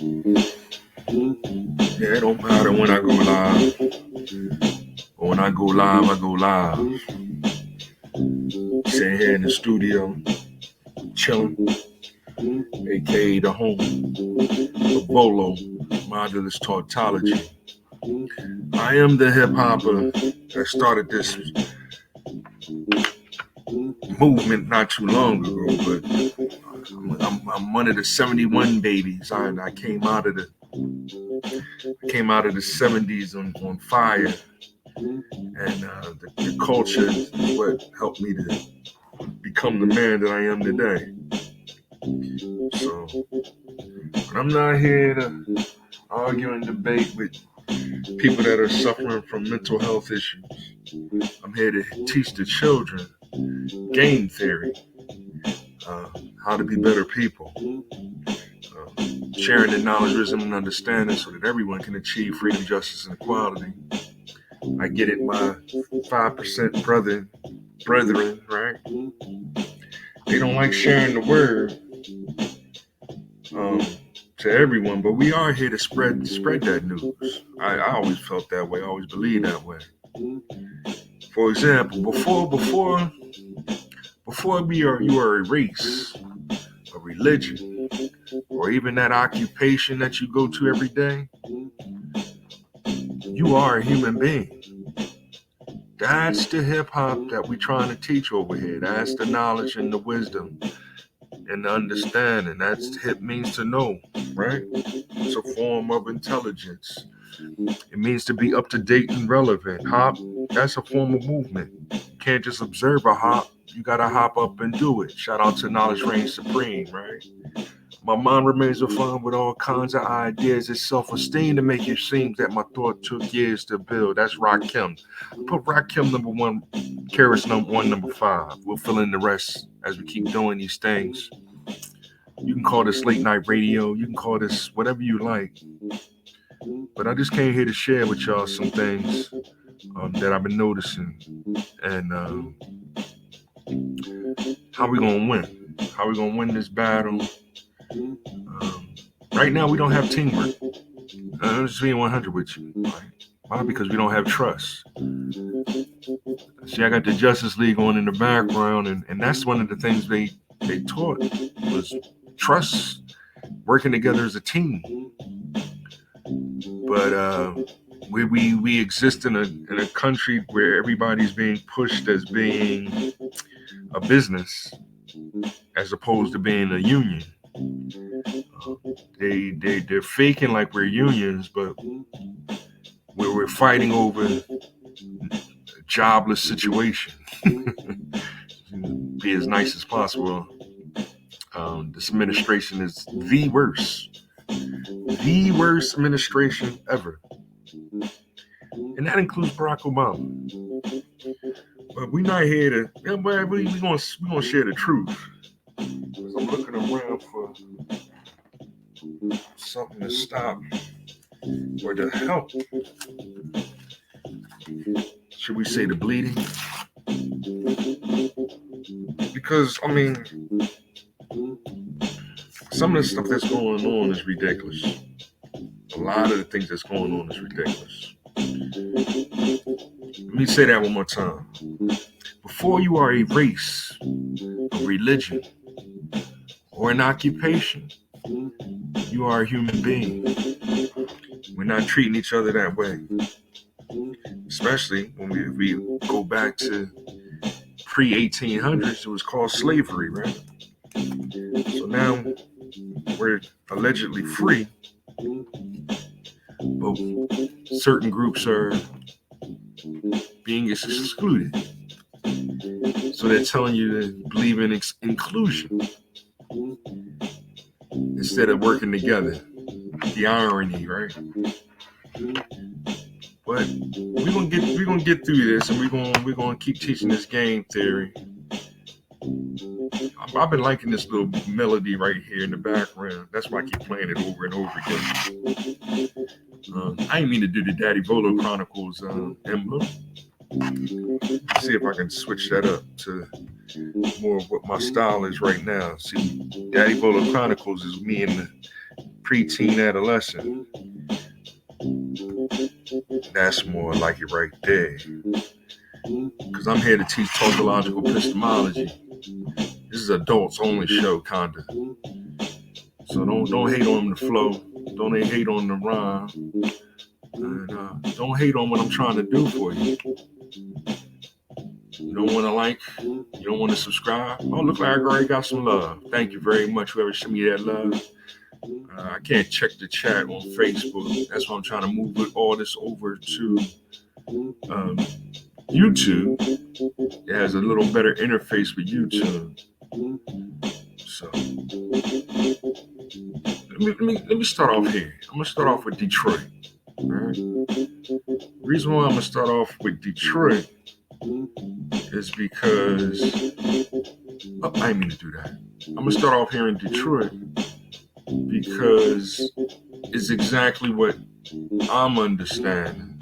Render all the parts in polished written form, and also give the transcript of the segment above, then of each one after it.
Yeah, it don't matter when I go live. But when I go live, I go live. Sitting here in the studio, chilling, aka the home of Volo, Modulus Tautology. I am the hip hopper that started this movement not too long ago, but I'm one of the 71 babies. I came out of the 70s on fire, and the culture is what helped me to become the man that I am today. So, but I'm not here to argue and debate with people that are suffering from mental health issues. I'm here to teach the children game theory, how to be better people, sharing the knowledge, wisdom, and understanding so that everyone can achieve freedom, justice, and equality. I get it, my 5% brethren, right? They don't like sharing the word to everyone, but we are here to spread that news. I always felt that way. I always believed that way. For example, before you are a race, a religion, or even that occupation that you go to every day, you are a human being. That's the hip hop that we're trying to teach over here. That's the knowledge and the wisdom and the understanding. That's hip means to know, right? It's a form of intelligence. It means to be up to date and relevant. Hop, that's a form of movement. You can't just observe a hop. You gotta hop up and do it. Shout out to Knowledge Reigns Supreme, right? My mind remains refined with all kinds of ideas. It's self-esteem to make it seem that my thought took years to build. That's Rakim. Put Rakim number 1, Karis number 1, number 5. We'll fill in the rest as we keep doing these things. You can call this late night radio. You can call this whatever you like. But I just came here to share with y'all some things that I've been noticing, and how we gonna win. How we gonna win this battle? Right now, we don't have teamwork. I'm just being 100 with you. Right? Why? Because we don't have trust. See, I got the Justice League on in the background, and that's one of the things they taught was trust, working together as a team. But we exist in a country where everybody's being pushed as being a business as opposed to being a union. They're faking like we're unions, but we're fighting over a jobless situation. Be as nice as possible. This administration is the worst administration ever, and that includes Barack Obama. But we're not here to. Yeah, but we gonna share the truth. Because I'm looking around for something to stop or to help. Should we say the bleeding? Because I mean, some of the stuff that's going on is ridiculous. A lot of the things that's going on is ridiculous. Let me say that one more time. Before you are a race, a religion, or an occupation, you are a human being. We're not treating each other that way. Especially when we go back to pre-1800s, it was called slavery, right? So now we're allegedly free, but certain groups are being excluded. So they're telling you to believe in inclusion instead of working together. The irony, right? But we're gonna get through this, and we're gonna keep teaching this game theory. I've been liking this little melody right here in the background. That's why I keep playing it over and over again. I didn't mean to do the Daddy Volo Chronicles emblem. Let's see if I can switch that up to more of what my style is right now. See, Daddy Volo Chronicles is me in preteen, adolescent. That's more like it right there. Because I'm here to teach tautological epistemology. This is adults only show, kinda. So don't hate on the flow. Don't hate on the rhyme. And don't hate on what I'm trying to do for you. You don't want to like, you don't want to subscribe. Oh, look like I already got some love. Thank you very much, whoever sent me that love. I can't check the chat on Facebook. That's why I'm trying to move all this over to YouTube. It has a little better interface with YouTube. So let me start off here. I'm gonna start off with Detroit. All right. The reason why I'm gonna start off with Detroit is because I didn't mean to do that. I'm gonna start off here in Detroit because it's exactly what I'm understanding,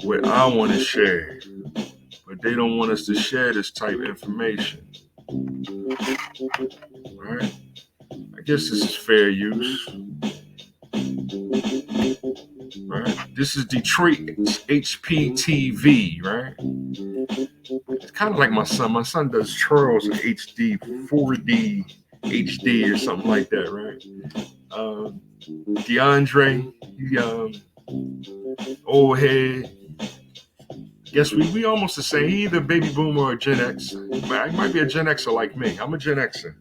what I want to share, but they don't want us to share this type of information. All right. I guess this is fair use. Right. This is Detroit's HPTV, right? It's kind of like my son. My son does Charles HD, 4D, HD or something like that, right? DeAndre, old head. Guess we almost the same. He either baby boomer or Gen X. He might be a Gen Xer like me. I'm a Gen Xer.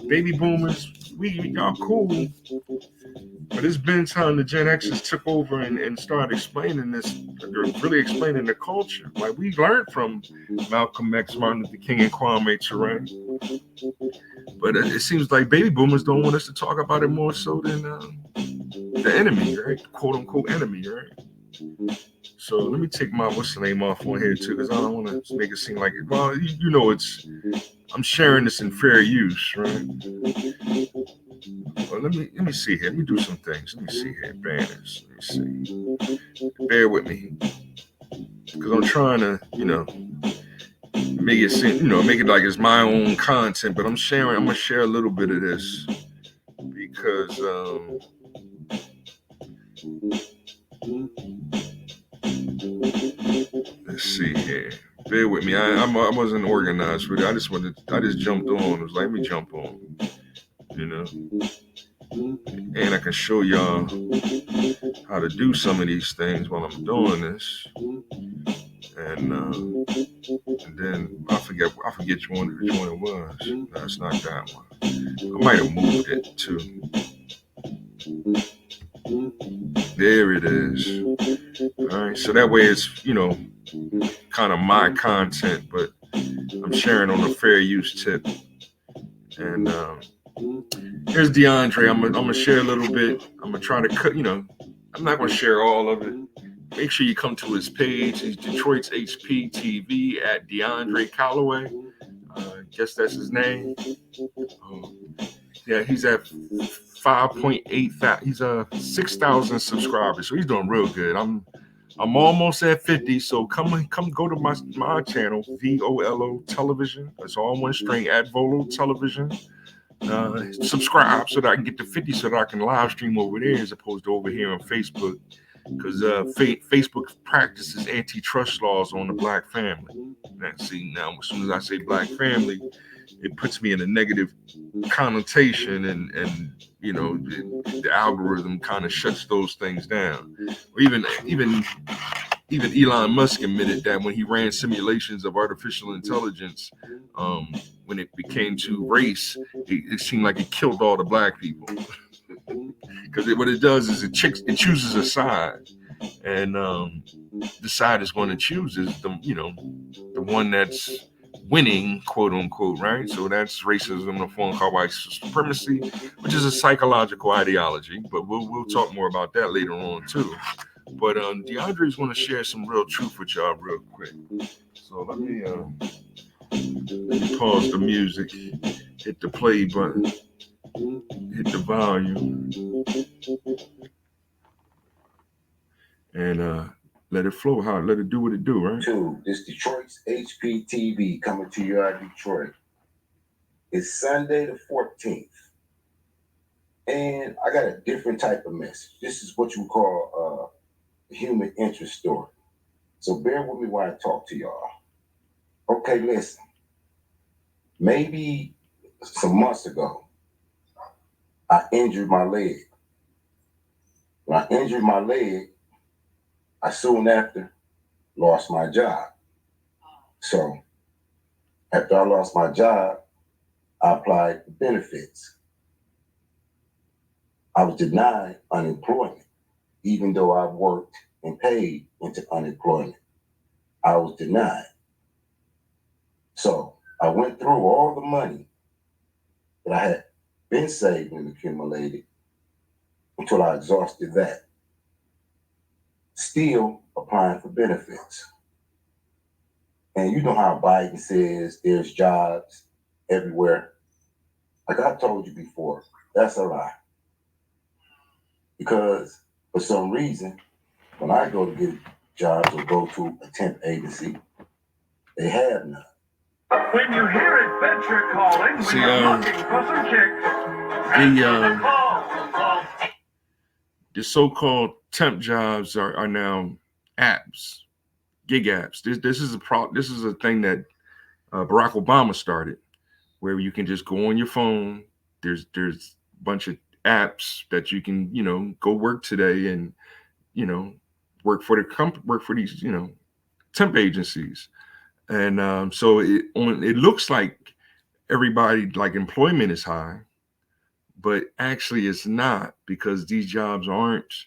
Baby boomers, we are cool. But it's been time the Gen Xers took over and started explaining this, really explaining the culture. Like we learned from Malcolm X, Martin Luther King, and Kwame Ture. But it seems like baby boomers don't want us to talk about it more so than the enemy, right? Quote unquote enemy, right? So let me take my what's the name off on here too, because I don't want to make it seem like it. Well, you know, I'm sharing this in fair use, right? Well, let me see here. Let me do some things. Let me see here. Banners. Let me see. Bear with me, because I'm trying to, make it seem, make it like it's my own content. But I'm gonna share a little bit of this because let's see here. Bear with me. I wasn't organized with it. I just jumped on. It was like, let me jump on. And I can show y'all how to do some of these things while I'm doing this. And then I forget which one it was. No, it's not that one. I might have moved it too. There it is. All right. So that way it's, kind of my content, but I'm sharing on a fair use tip. And here's DeAndre. I'm gonna share a little bit. I'm gonna try to cut. I'm not gonna share all of it. Make sure you come to his page. He's Detroit's HPTV at DeAndre Calloway. Guess that's his name. Yeah, he's at 5.8. He's 6,000 subscribers, so he's doing real good. I'm almost at 50, so come go to my channel, VOLO Television. It's all one string at VOLO Television. Subscribe so that I can get to 50 so that I can live stream over there as opposed to over here on Facebook, because Facebook practices antitrust laws on the black family. Now as soon as I say black family, it puts me in a negative connotation, and the algorithm kind of shuts those things down. Or even Elon Musk admitted that when he ran simulations of artificial intelligence, when it became to race, it seemed like it killed all the black people. Because what it does is it chooses a side, and the side it's going to choose is the one that's winning, quote unquote, right? So that's racism in a form called white supremacy, which is a psychological ideology. But we'll talk more about that later on too. But DeAndre's going to share some real truth with y'all real quick. So let me pause the music, hit the play button, hit the volume, and let it flow. Let it do what it do, right? This Detroit's HPTV coming to you out of Detroit. It's Sunday the 14th. And I got a different type of message. This is what you call a human interest story. So bear with me while I talk to y'all. Okay, listen. Maybe some months ago, I injured my leg. When I injured my leg, I soon after lost my job. So after I lost my job, I applied for benefits. I was denied unemployment, even though I worked and paid into unemployment. I was denied. So I went through all the money that I had been saved and accumulated until I exhausted that. Still applying for benefits. And you know how Biden says there's jobs everywhere. Like I told you before, that's a lie. Because for some reason, when I go to get jobs or go to a temp agency, they have none. When you hear adventure calling, when See, you're looking for some kicks, the so-called temp jobs are now apps, gig apps. This is a thing that Barack Obama started, where you can just go on your phone. There's a bunch of apps that you can go work today and work for these temp agencies. And so it looks like everybody, like, employment is high, but actually it's not, because these jobs aren't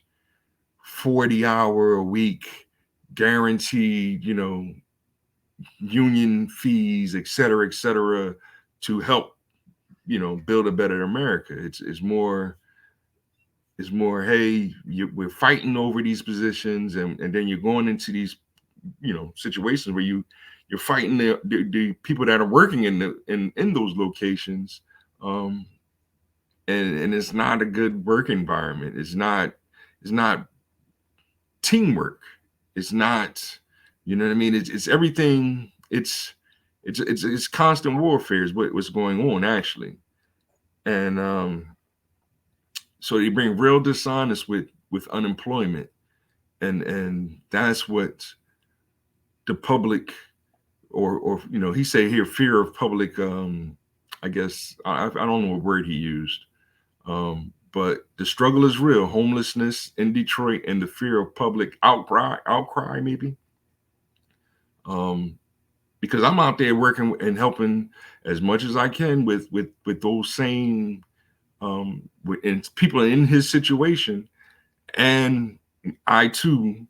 40-hour a week guaranteed, union fees, et cetera, to help, build a better America. It's more, hey, we're fighting over these positions, and then you're going into these, situations where you're fighting the people that are working in those locations, um, and it's not a good work environment. It's not teamwork. It's not, you know what I mean? It's everything. It's constant warfare is what's going on, actually. And so they bring real dishonest with unemployment, and that's what the public, or he say here, fear of public, I guess I don't know what word he used, but the struggle is real. Homelessness in Detroit and the fear of public outcry maybe. Because I'm out there working and helping as much as I can with those same and people in his situation, and I too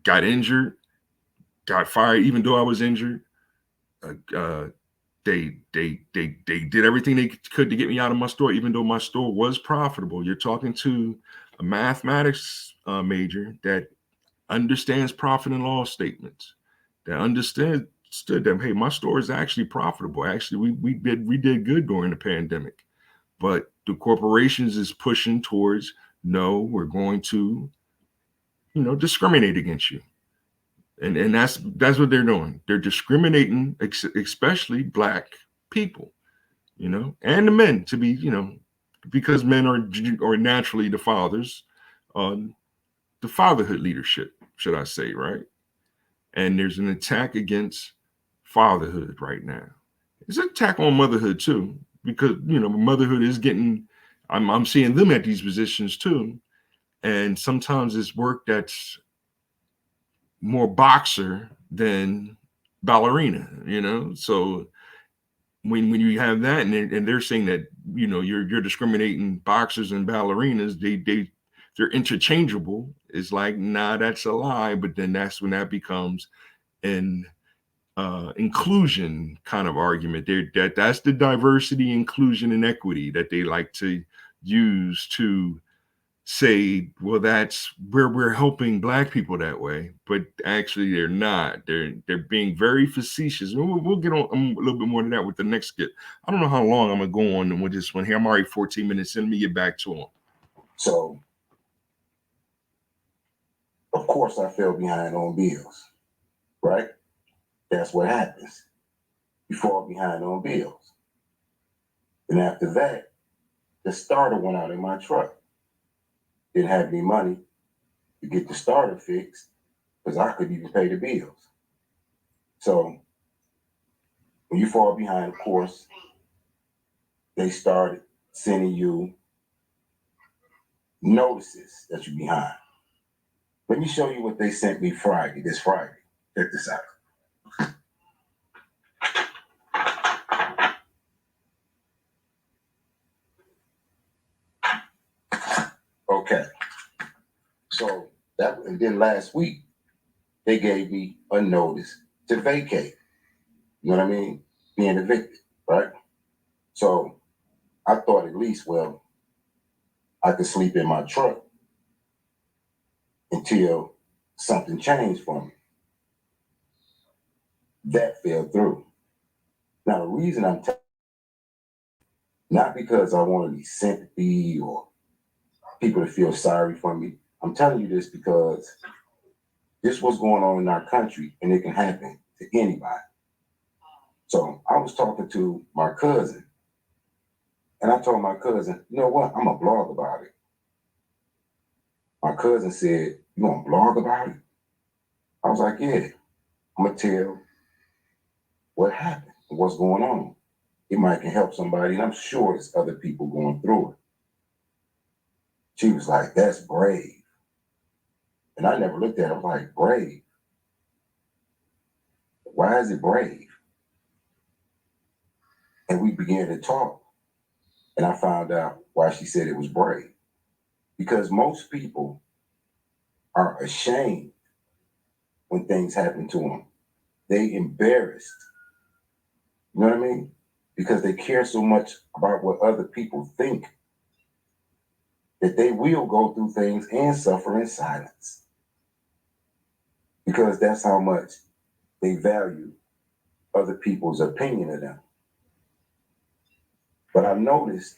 got injured, got fired, even though I was injured. They did everything they could to get me out of my store, even though my store was profitable. You're talking to a mathematics major that understands profit and loss statements, that understood that, hey, my store is actually profitable. Actually, we did good during the pandemic, but the corporations is pushing towards, no, we're going to discriminate against you. And that's what they're doing. They're discriminating, especially Black people, and the men, to be, because men are naturally the fathers, on the fatherhood leadership, should I say, right? And there's an attack against fatherhood right now. There's an attack on motherhood too, because motherhood is getting. I'm seeing them at these positions too, and sometimes it's work that's more boxer than ballerina. So when you have that, and they're saying that you're discriminating boxers and ballerinas, they're interchangeable. It's like, nah, that's a lie. But then that's when that becomes an inclusion kind of argument. That's the diversity, inclusion, and equity that they like to use to say, well, that's where we're helping Black people that way. But actually, they're not. They're being very facetious. And we'll get on a little bit more to that with the next skit. I don't know how long I'm gonna go on with this one here. I'm already 14 minutes in. Let me get back to him. So, of course, I fell behind on bills, right? That's what happens. You fall behind on bills. And after that, the starter went out in my truck. Didn't have any money to get the starter fixed because I couldn't even pay the bills. So when you fall behind, of course, they started sending you notices that you're behind. Let me show you what they sent me this Friday. Check this out. Okay. So and then last week, they gave me a notice to vacate. You know what I mean? Being evicted, right? So I thought at least, well, I could sleep in my truck until something changed for me. That fell through. Now, the reason I'm not because I want any sympathy or people to feel sorry for me. I'm telling you this because this was going on in our country and it can happen to anybody. So I was talking to my cousin and I told my cousin, you know what? I'm going to blog about it. My cousin said, you want to blog about it? I was like, yeah, I'm going to tell what happened and what's going on. It might can help somebody, and I'm sure there's other people going through it. She was like, that's brave. And I never looked at it. I was like, brave? Why is it brave? And we began to talk. And I found out why she said it was brave. Because most people are ashamed when things happen to them. They embarrassed. You know what I mean? Because they care so much about what other people think that they will go through things and suffer in silence. Because that's how much they value other people's opinion of them. But I've noticed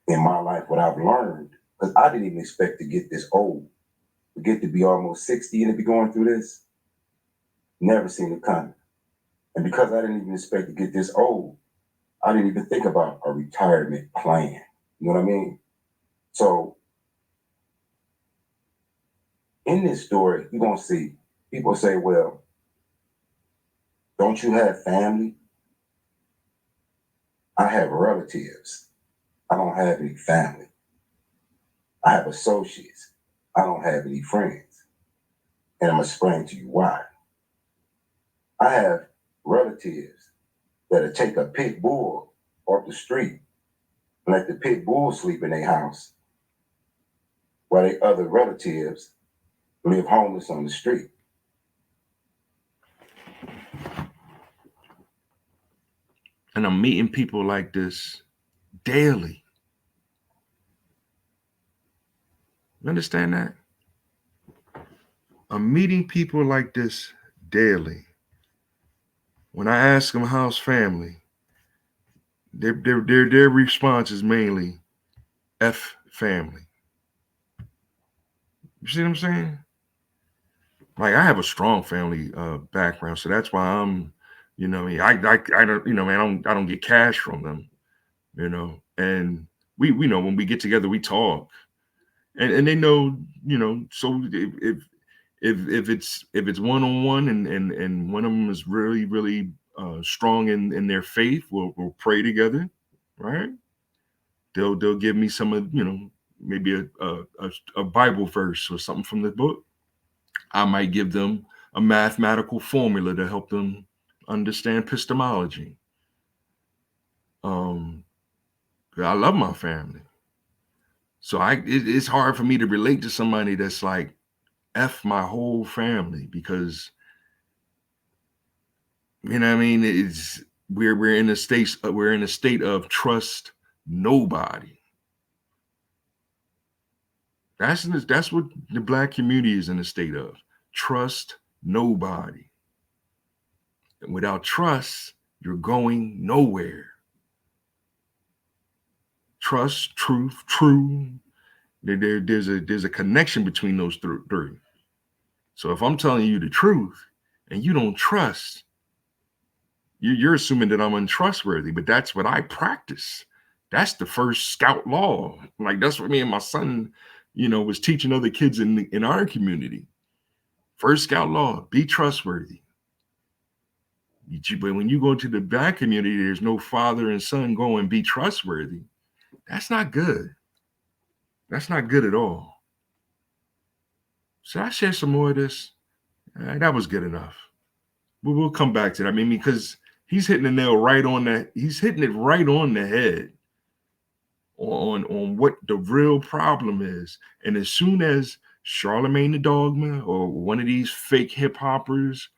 in my life what I've learned, because I didn't even expect to get this old, to get to be almost 60 and to be going through this. Never seen it coming. And because I didn't even expect to get this old, I didn't even think about a retirement plan. You know what I mean? So in this story, you're going to see people say, well, don't you have family? I have relatives. I don't have any family. I have associates. I don't have any friends. And I'm going to explain to you why. I have relatives that'll take a pit bull off the street and let the pit bull sleep in their house while their other relatives live homeless on the street. And I'm meeting people like this daily. You understand that? I'm meeting people like this daily. When I ask them how's family, their response is mainly F family. You see what I'm saying? Like, I have a strong family background, so that's why I'm, you know, I don't, you know, man, I don't get cash from them, you know, and we know when we get together we talk, and they know, you know, so if it's one on one and one of them is really strong in their faith, we'll pray together, right? They'll give me some of, you know, maybe a Bible verse or something from the book. I might give them a mathematical formula to help them understand epistemology. I love my family, so it's hard for me to relate to somebody that's like F my whole family, because, you know what I mean, it's we're in a state of trust nobody. That's what the Black community is in a state of. Trust nobody. And without trust, you're going nowhere. Trust, truth, true. There's a connection between those three. So if I'm telling you the truth and you don't trust, you're assuming that I'm untrustworthy, but that's what I practice. That's the first scout law. Like that's what me and my son, was teaching other kids in our community. First scout law: be trustworthy. But when you go to the black community, there's no father and son going be trustworthy. That's not good. That's not good at all. Should I share some more of this? That was good enough. We'll come back to that. I mean, because he's hitting the nail right on that. He's hitting it right on the head on what the real problem is. And as soon as Charlemagne the Dogma or one of these fake hip hoppers,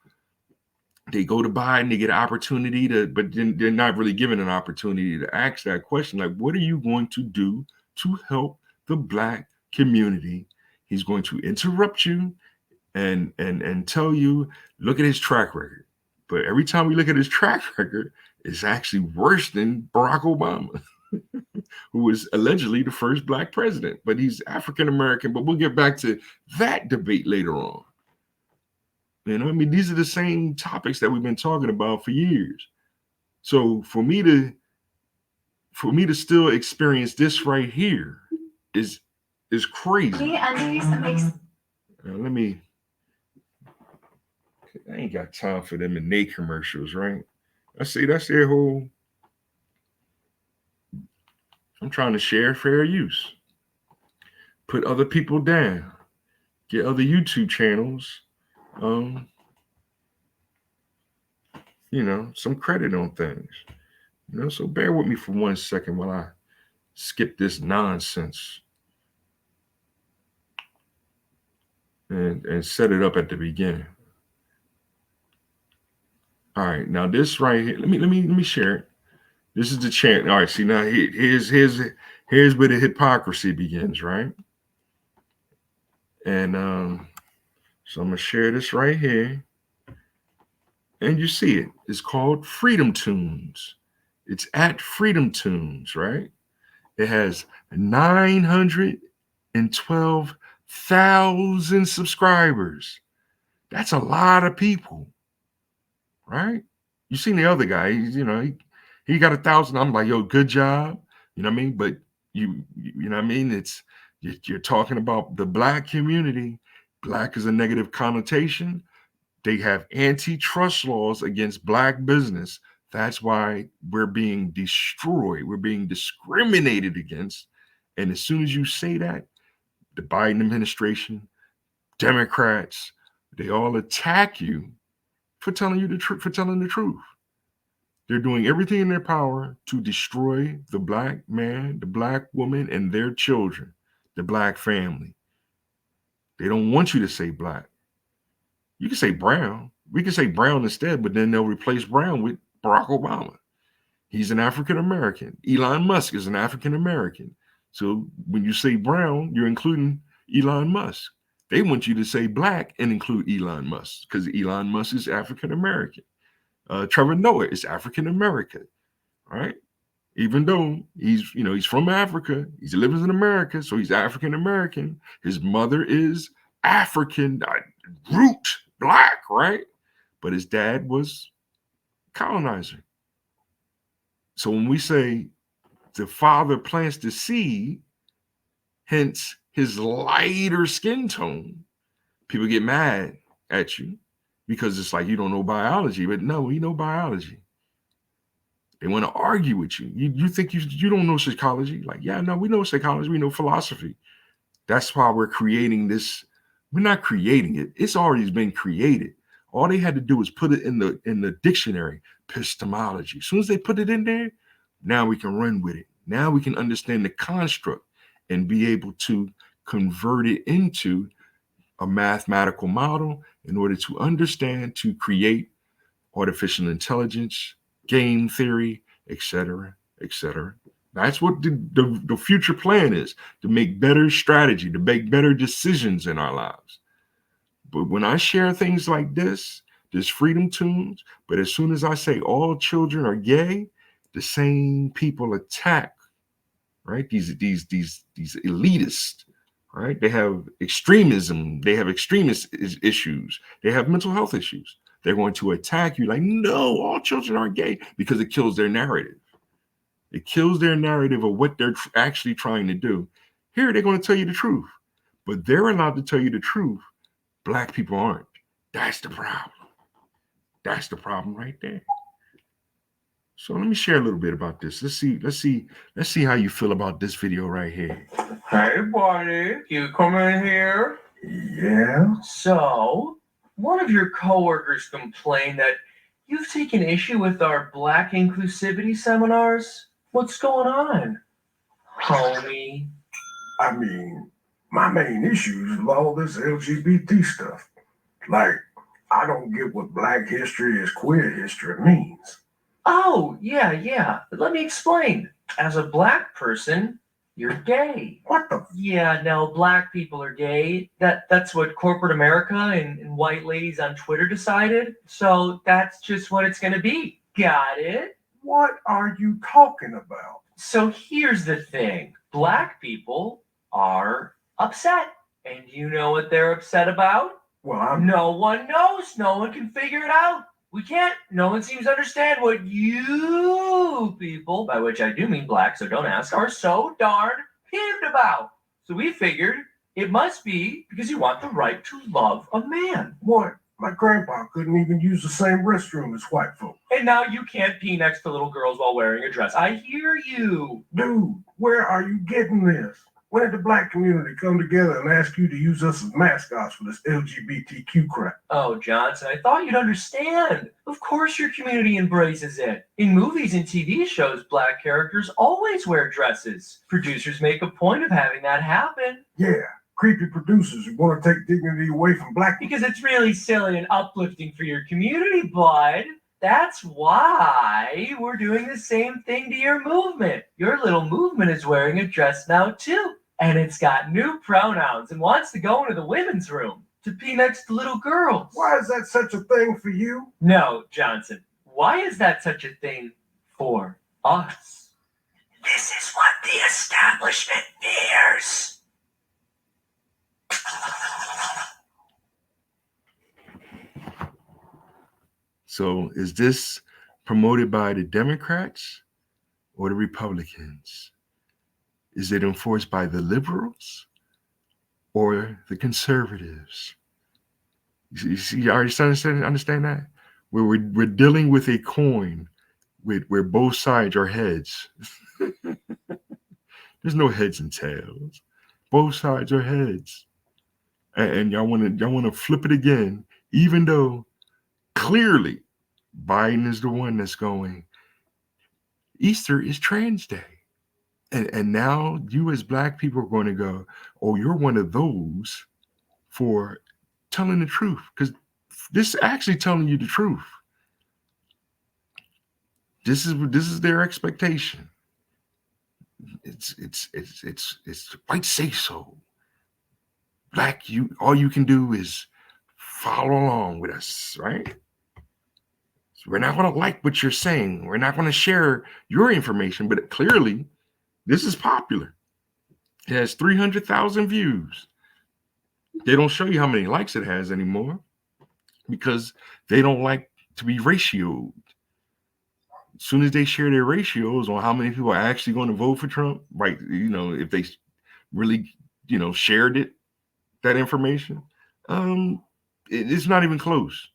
they go to Biden, they get an opportunity but then they're not really given an opportunity to ask that question. Like, what are you going to do to help the black community? He's going to interrupt you and tell you, look at his track record. But every time we look at his track record, it's actually worse than Barack Obama, who was allegedly the first black president, but he's African American. But we'll get back to that debate later on. I mean, these are the same topics that we've been talking about for years. So for me to still experience this right here is crazy. I ain't got time for them and they commercials, right? That's their whole. I'm trying to share fair use. Put other people down. Get other YouTube channels. Some credit on things. So bear with me for 1 second while I skip this nonsense and set it up at the beginning. All right, now this right here, let me share it. This is the chant. All right, see now here's where the hypocrisy begins, right? And so I'm gonna share this right here, and you see it. It's called Freedom Tunes. It's at Freedom Tunes, right? It has 912,000 subscribers. That's a lot of people, right? You seen the other guy? He got 1,000. I'm like, yo, good job. You know what I mean? But you know what I mean? It's you're talking about the black community. Black is a negative connotation. They have antitrust laws against black business. That's why we're being destroyed. We're being discriminated against. And as soon as you say that, the Biden administration, Democrats, they all attack you for telling the truth. They're doing everything in their power to destroy the black man, the black woman, and their children, the black family. They don't want you to say black. You can say brown. We can say brown instead, but then they'll replace brown with Barack Obama. He's an African American. Elon Musk is an African American. So when you say brown, you're including Elon Musk. They want you to say black and include Elon Musk because Elon Musk is African American. Trevor Noah is African American, right? Even though he's from Africa, he lives in America, so he's African American. His mother is African root black, right? But his dad was colonizer. So when we say the father plants the seed, hence his lighter skin tone, people get mad at you because it's like you don't know biology. But no, we know biology. They want to argue with you. You think you don't know psychology? Like, yeah, no, we know psychology. We know philosophy. That's why we're creating this. We're not creating it. It's already been created. All they had to do was put it in the dictionary, epistemology. As soon as they put it in there, now we can run with it. Now we can understand the construct and be able to convert it into a mathematical model in order to understand, to create artificial intelligence, game theory, etc., etc. That's what the future plan is, to make better strategy, to make better decisions in our lives. But when I share things like this Freedom Tunes, but as soon as I say all children are gay, the same people attack, right? These elitists, right? They have extremism. They have extremist issues. They have mental health issues. They're going to attack you like, no, all children are gay because it kills their narrative. It kills their narrative of what they're actually trying to do. Here, they're going to tell you the truth, but they're allowed to tell you the truth. Black people aren't. That's the problem. That's the problem right there. So let me share a little bit about this. Let's see how you feel about this video right here. Hey, buddy, you come in here? Yeah. So, one of your coworkers complained that you've taken issue with our Black inclusivity seminars. What's going on, homie? I mean, my main issue is with all this LGBT stuff. Like, I don't get what Black history is queer history means. Oh, yeah. Let me explain. As a Black person, you're gay. What the? Yeah, no, Black people are gay. That's what corporate America and white ladies on Twitter decided. So that's just what it's gonna be. Got it? What are you talking about? So here's the thing. Black people are upset. And you know what they're upset about? Well, No one knows. No one can figure it out. We can't. No one seems to understand what you people, by which I do mean Black, so don't ask, are so darn peeved about. So we figured it must be because you want the right to love a man. What? My grandpa couldn't even use the same restroom as white folk. And now you can't pee next to little girls while wearing a dress. I hear you. Dude, where are you getting this? When did the Black community come together and ask you to use us as mascots for this LGBTQ crap? Oh, Johnson, I thought you'd understand. Of course your community embraces it. In movies and TV shows, Black characters always wear dresses. Producers make a point of having that happen. Yeah, creepy producers who want to take dignity away from Black people. Because it's really silly and uplifting for your community, bud. That's why we're doing the same thing to your movement. Your little movement is wearing a dress now, too. And it's got new pronouns and wants to go into the women's room to pee next to little girls. Why is that such a thing for you? No, Johnson. Why is that such a thing for us? This is what the establishment fears. So is this promoted by the Democrats or the Republicans? Is it enforced by the liberals or the conservatives? You see, are you starting to understand that? We're dealing with a coin where both sides are heads. There's no heads and tails. Both sides are heads. And y'all want to flip it again, even though clearly Biden is the one that's going, Easter is Trans Day. And now you as Black people are going to go, oh, you're one of those for telling the truth. Because this is actually telling you the truth. This is their expectation. It's white say so. Black, all you can do is follow along with us, right? So we're not going to like what you're saying. We're not going to share your information, but clearly this is popular. It has 300,000 views. They don't show you how many likes it has anymore because they don't like to be ratioed. As soon as they share their ratios on how many people are actually going to vote for Trump, right? If they really, shared that information, it's not even close.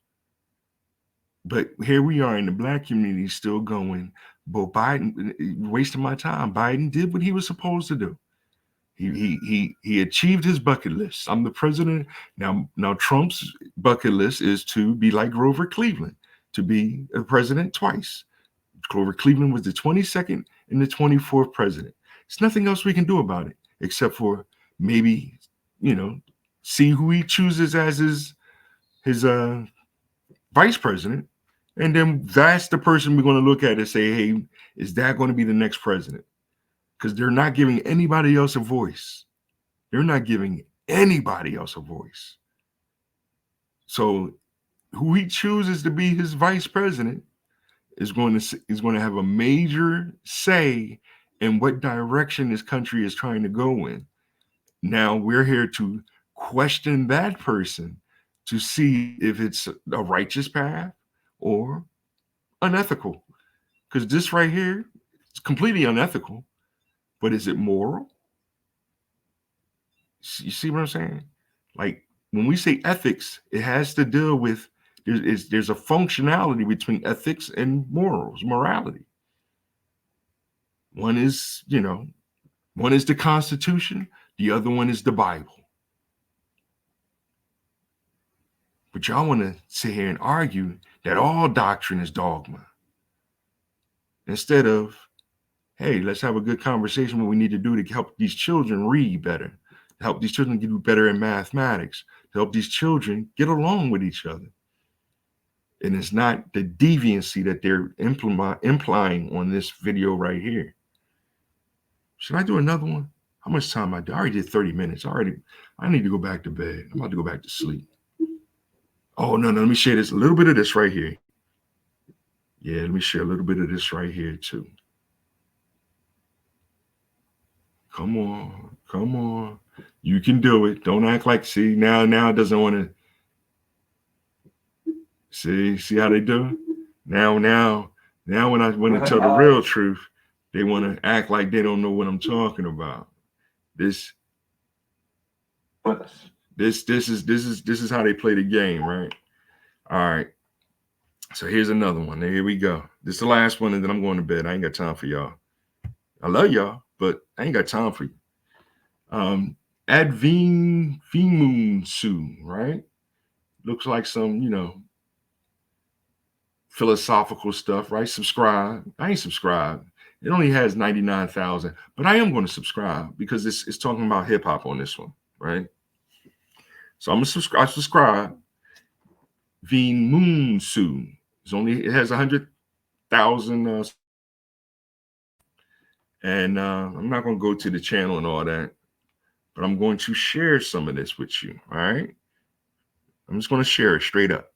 But here we are in the Black community still going, but Biden, wasting my time. Biden did what he was supposed to do. He achieved his bucket list. I'm the president. Now Trump's bucket list is to be like Grover Cleveland, to be a president twice. Grover Cleveland was the 22nd and the 24th president. There's nothing else we can do about it except for maybe, see who he chooses as his vice president. And then that's the person we're going to look at and say, hey, is that going to be the next president? Because they're not giving anybody else a voice. They're not giving anybody else a voice. So who he chooses to be his vice president is going to have a major say in what direction this country is trying to go in. Now we're here to question that person to see if it's a righteous path or unethical. Because this right here, completely unethical, but is it moral? You see what I'm saying? Like when we say ethics, it has to deal with there's a functionality between ethics and morality. One is, one is the Constitution, the other one is the Bible. But y'all want to sit here and argue that all doctrine is dogma. Instead of, hey, let's have a good conversation what we need to do to help these children read better, to help these children do better in mathematics, to help these children get along with each other. And it's not the deviancy that they're implying on this video right here. Should I do another one? How much time I already did 30 minutes. I need to go back to bed. I'm about to go back to sleep. Oh, no, let me share this. A little bit of this right here. Yeah, let me share a little bit of this right here too. Come on. You can do it. Don't act like, see, now it doesn't want to. See how they do? Now when I want to tell the real truth, they want to act like they don't know what I'm talking about. This is how they play the game, right? All right. So here's another one. Here we go. This is the last one, and then I'm going to bed. I ain't got time for y'all. I love y'all, but I ain't got time for you. Advimunsu, right? Looks like some, philosophical stuff, right? Subscribe. I ain't subscribed. It only has 99,000, but I am going to subscribe because it's talking about hip hop on this one, right? So I'm gonna subscribe. Advimunsu. It has 100,000, and I'm not going to go to the channel and all that, but I'm going to share some of this with you. All right, I'm just going to share it straight up.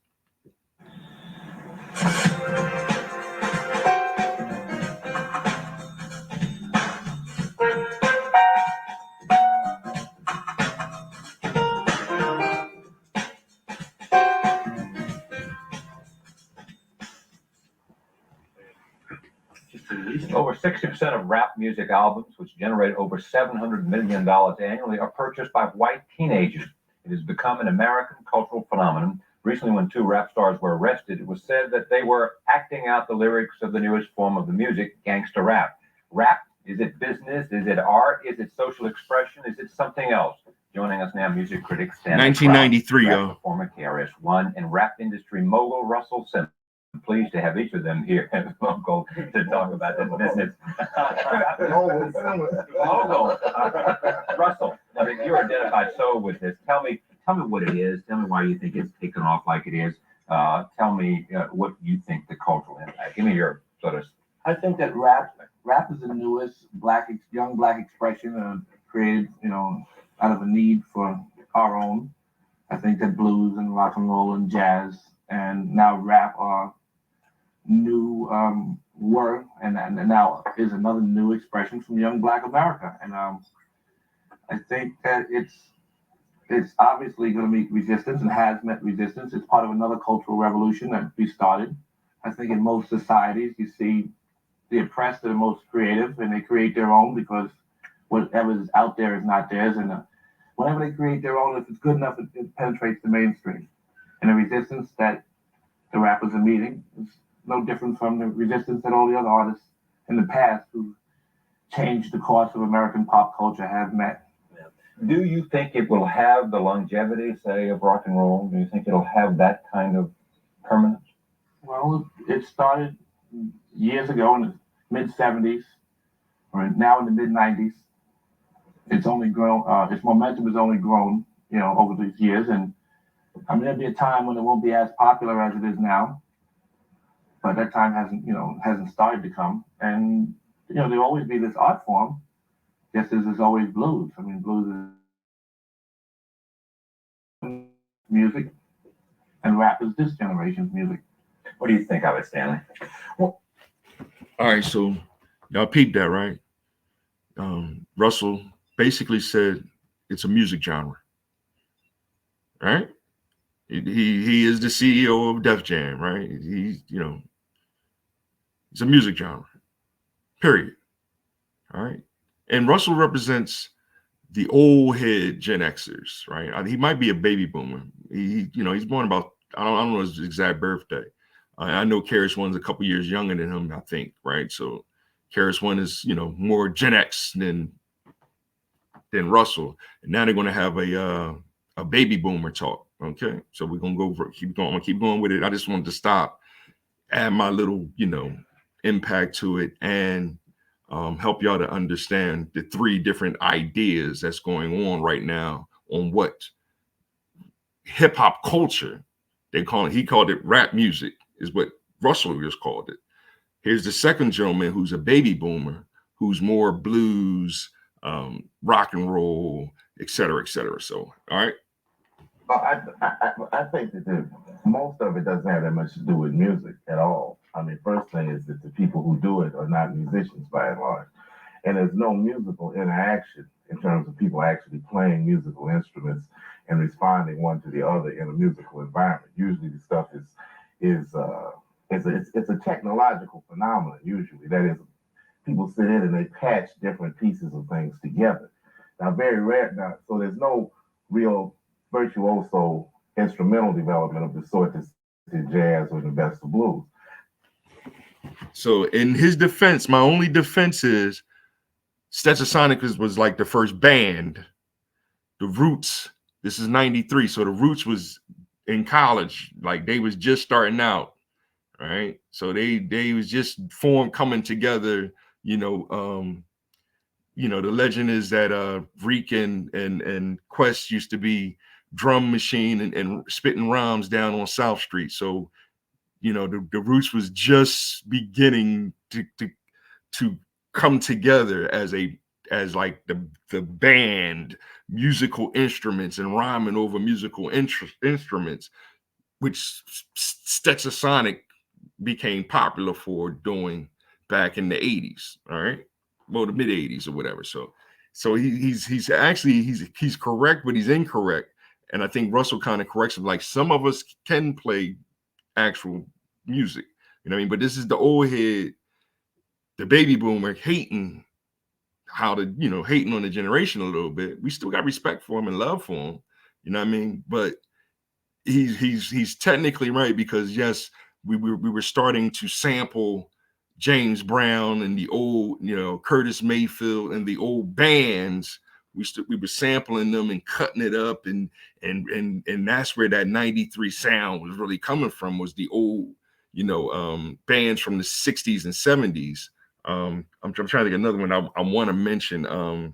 Over 60% of rap music albums, which generate over $700 million annually, are purchased by white teenagers. It has become an American cultural phenomenon. Recently, when two rap stars were arrested, it was said that they were acting out the lyrics of the newest form of the music, gangster rap. Rap, is it business? Is it art? Is it social expression? Is it something else? Joining us now, music critic Stanley 1993, Crouch, rap performer KRS-One, and rap industry mogul Russell Simmons. I'm pleased to have each of them here to talk about this business. Russell, I mean, you're identified so with this. Tell me what it is. Tell me why you think it's taken off like it is. Tell me what you think the cultural impact. Give me your sort of. I think that rap is the newest young black expression created, out of a need for our own. I think that blues and rock and roll and jazz and now rap are new were and now is another new expression from young black America. And I think that it's obviously going to meet resistance and has met resistance. It's part of another cultural revolution that we started. I think in most societies you see the oppressed are the most creative, and they create their own because whatever is out there is not theirs. And whenever they create their own, if it's good enough, it penetrates the mainstream. And the resistance that the rappers are meeting is no different from the resistance that all the other artists in the past who changed the course of American pop culture have met. Do you think it will have the longevity, say, of rock and roll? Do you think it'll have that kind of permanence? Well, it started years ago in the mid-'70s, or now in the mid-'90s. It's only grown, its momentum has only grown, over these years. And I mean, there'll be a time when it won't be as popular as it is now, but that time hasn't started to come. And, there'll always be this art form, just as there's always blues. I mean, blues is music, and rap is this generation's music. What do you think of it, Stanley? Well, all right, so y'all peeped that, right? Russell basically said it's a music genre, right? He is the CEO of Def Jam, right? It's a music genre, period. All right. And Russell represents the old head Gen Xers, right? He might be a baby boomer. He's born about, I don't know his exact birthday. I know Karis One's a couple years younger than him, I think, right? So Karis One is, more Gen X than Russell. And now they're going to have a baby boomer talk. Okay. So we're going to keep going with it. I just wanted to stop, add my little, impact to it, and help y'all to understand the three different ideas that's going on right now on what hip hop culture he called it rap music, is what Russell just called it. Here's the second gentleman who's a baby boomer, who's more blues, rock and roll, et cetera, et cetera. So, all right. I think that most of it doesn't have that much to do with music at all. I mean, first thing is that the people who do it are not musicians by and large. And there's no musical interaction in terms of people actually playing musical instruments and responding one to the other in a musical environment. Usually the stuff is a technological phenomenon, usually. That is, people sit in and they patch different pieces of things together. Now, very rare, so there's no real virtuoso instrumental development of the sort that's in jazz or the best of blues. So in his defense, my only defense is Stetsasonic was like the first band. The Roots, this is 93. So the Roots was in college, like they was just starting out, right? So they was just coming together, the legend is that Reek and Quest used to be drum machine and spitting rhymes down on South Street. So, the Roots was just beginning to come together as like the band, musical instruments and rhyming over musical instruments, which Stetsasonic became popular for doing back in the 80s. All right. Well, the mid 80s or whatever. So he's correct, but he's incorrect. And I think Russell kind of corrects him. Like, some of us can play actual music, but this is the old head, the baby boomer hating hating on the generation a little bit. We still got respect for him and love for him, but he's technically right, because yes, we were starting to sample James Brown and the old, Curtis Mayfield and the old bands. We were sampling them and cutting it up, and that's where that 93 sound was really coming from, was the old, bands from the 60s and 70s. I'm trying to think of another one. I want to mention the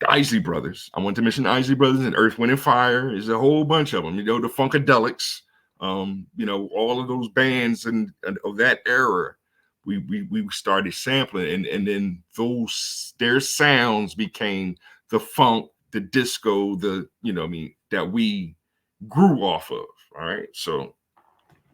Isley Brothers. I want to mention the Isley Brothers and Earth, Wind and Fire. There's a whole bunch of them, the Funkadelics, all of those bands and of that era. We started sampling, and then their sounds became the funk, the disco, that we grew off of. All right. So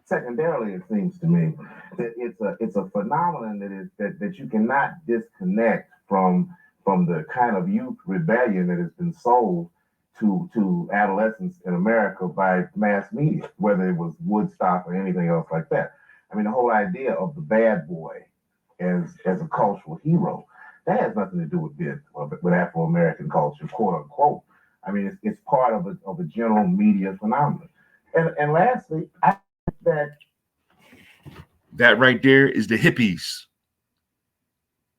secondarily, it seems to me that it's a phenomenon that you cannot disconnect from the kind of youth rebellion that has been sold to adolescents in America by mass media, whether it was Woodstock or anything else like that. I mean, the whole idea of the bad boy as a cultural hero, that has nothing to do with Afro-American culture, quote unquote. I mean, it's part of a general media phenomenon. And lastly, I think that right there is the hippies,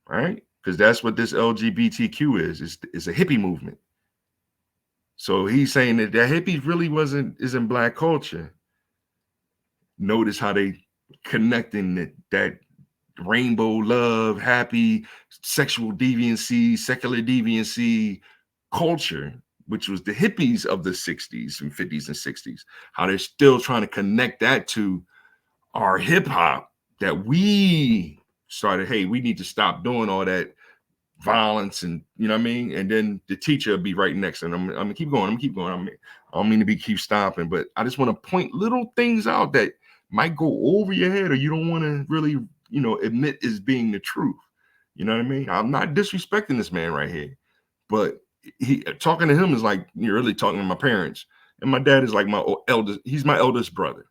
right? Because that's what this LGBTQ is. It's a hippie movement. So he's saying that hippies really isn't black culture. Notice how they connecting that rainbow love, happy, sexual deviancy, secular deviancy culture, which was the hippies of the 60s and 50s and 60s, how they're still trying to connect that to our hip hop, that we started, hey, we need to stop doing all that violence, and and then the teacher will be right next, and I'm gonna keep going. I don't mean to keep stopping, but I just want to point little things out that might go over your head, or you don't want to really, admit as being the truth. You know what I mean? I'm not disrespecting this man right here, but talking to him is like you're really talking to my parents, and my dad is like my eldest. He's my eldest brother.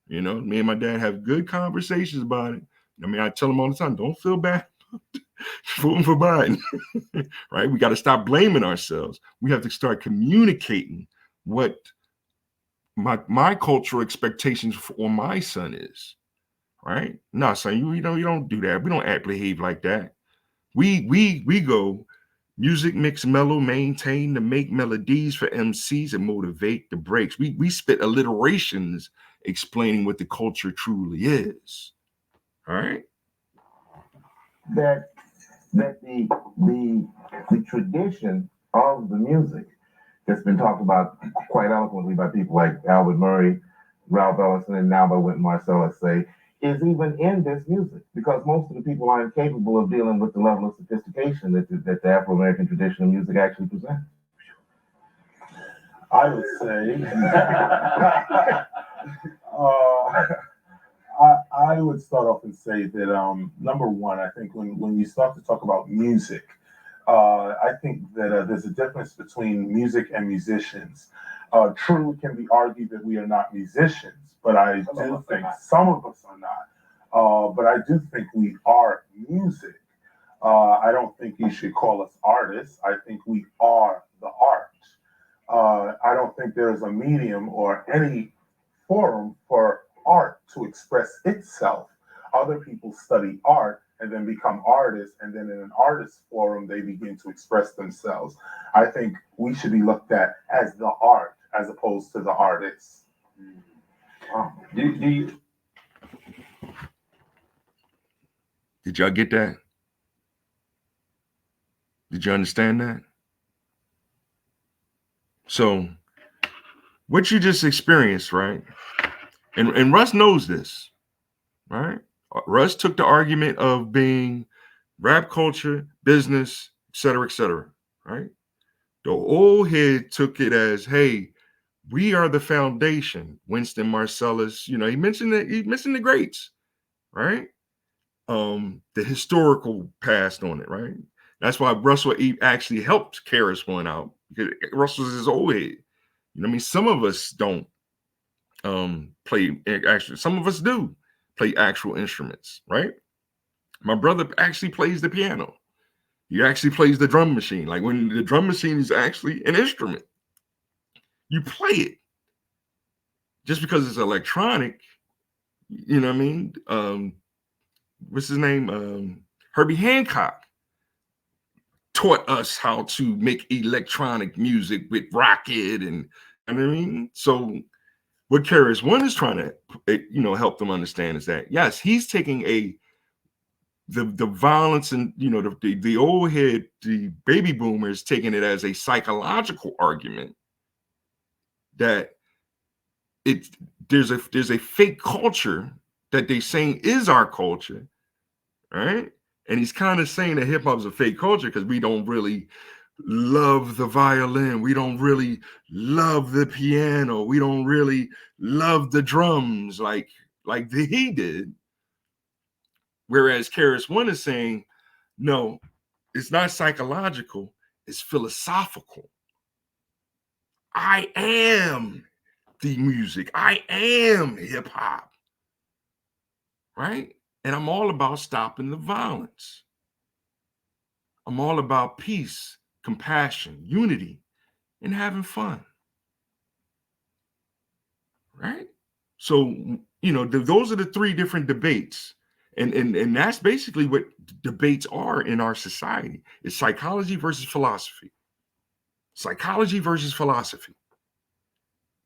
Me and my dad have good conversations about it. I mean, I tell him all the time, don't feel bad. Voting for Biden, right? We got to stop blaming ourselves. We have to start communicating what my cultural expectations for my son is, right? No, son, you don't do that. We don't behave like that. We go music mix mellow, maintain to make melodies for MCs and motivate the breaks. We spit alliterations explaining what the culture truly is. All right. That the tradition of the music that's been talked about quite eloquently by people like Albert Murray, Ralph Ellison, and now by Wynton Marsalis say, is even in this music, because most of the people are incapable of dealing with the level of sophistication that the Afro-American tradition of music actually presents. I would say, I would start off and say that number one, I think when you start to talk about music, I think that there's a difference between music and musicians. True, it can be argued that we are not musicians, but I do think some of us are not. But I do think we are music. I don't think you should call us artists. I think we are the art. I don't think there is a medium or any forum for art to express itself. Other people study art and then become artists, and then in an artist forum, they begin to express themselves. I think we should be looked at as the art as opposed to the artist. Did y'all get that? Did you understand that? So what you just experienced, right? And Russ knows this, right? Russ took the argument of being rap culture, business, et cetera, right? The old head took it as, hey, we are the foundation. Winston Marsalis, he mentioned the greats, right? The historical past on it, right? That's why Russell actually helped Karis One out, because Russell's his old head. Some of us don't play actually, some of us do play actual instruments, right? My brother actually plays the piano. He actually plays the drum machine. Like when the drum machine is actually an instrument, you play it. Just because it's electronic, what's his name? Herbie Hancock taught us how to make electronic music with Rocket and so what Karis One is trying to help them understand is that yes, he's taking the violence and the old head, the baby boomers taking it as a psychological argument that there's a fake culture that they saying is our culture, right? And he's kind of saying that hip hop is a fake culture because we don't really love the violin, we don't really love the piano, we don't really love the drums like he did. Whereas Karis One is saying, no, it's not psychological, it's philosophical. I am the music. I am hip hop, right? And I'm all about stopping the violence. I'm all about peace, compassion, unity, and having fun, right? So, those are the three different debates. And that's basically what debates are in our society. It's psychology versus philosophy. Psychology versus philosophy.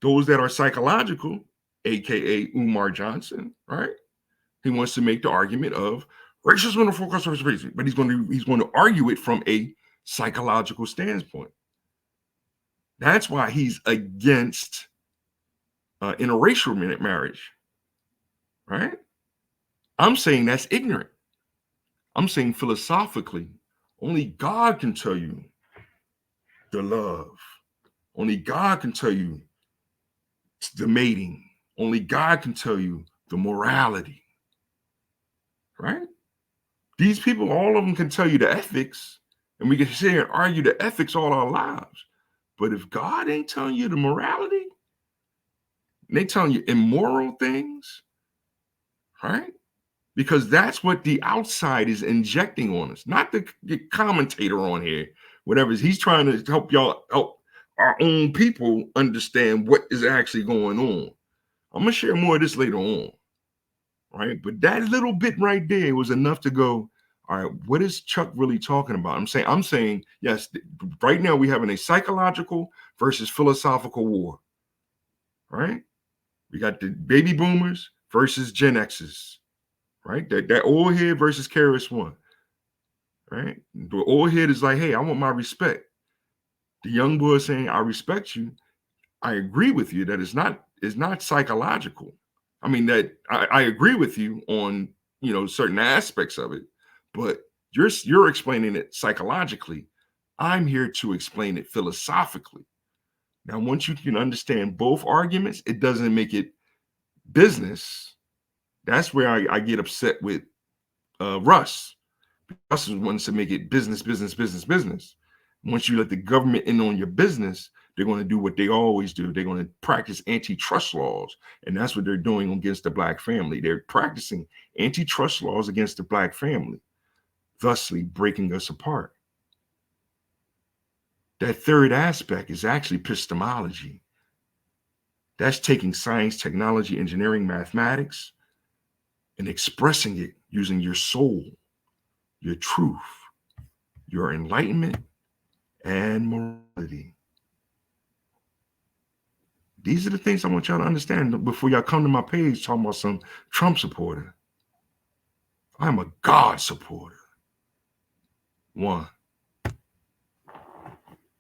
Those that are psychological, aka Umar Johnson, right? He wants to make the argument of racism and focus on racism, but he's going to argue it from a psychological standpoint. That's why he's against interracial marriage, right? I'm saying that's ignorant. I'm saying philosophically, only God can tell you the love. Only God can tell you the mating. Only God can tell you the morality, right? These people, all of them can tell you the ethics, and we can sit here and argue the ethics all our lives. But if God ain't telling you the morality, and they telling you immoral things, right? because that's what the outside is injecting on us, not the commentator on here, whatever. He's trying to help our own people understand what is actually going on. I'm going to share more of this later on, right? But that little bit right there was enough to go, all right, what is Chuck really talking about? I'm saying, yes, right now we're having a psychological versus philosophical war, right? We got the baby boomers versus Gen X's, right? That old head versus KRS-One, right? The old head is like, hey, I want my respect. The young boy is saying, I respect you. I agree with you that it's not psychological. I mean, that I agree with you on, certain aspects of it, but you're explaining it psychologically. I'm here to explain it philosophically. Now, once you can understand both arguments, it doesn't make it business. That's where I get upset with Russ. Russ wants to make it business. Once you let the government in on your business, they're going to do what they always do. They're going to practice antitrust laws. And that's what they're doing against the Black family. They're practicing antitrust laws against the Black family, thusly breaking us apart. That third aspect is actually epistemology. That's taking science, technology, engineering, mathematics, and expressing it using your soul, your truth, your enlightenment, and morality. These are the things I want y'all to understand before y'all come to my page talking about some Trump supporter. I'm a God supporter. One.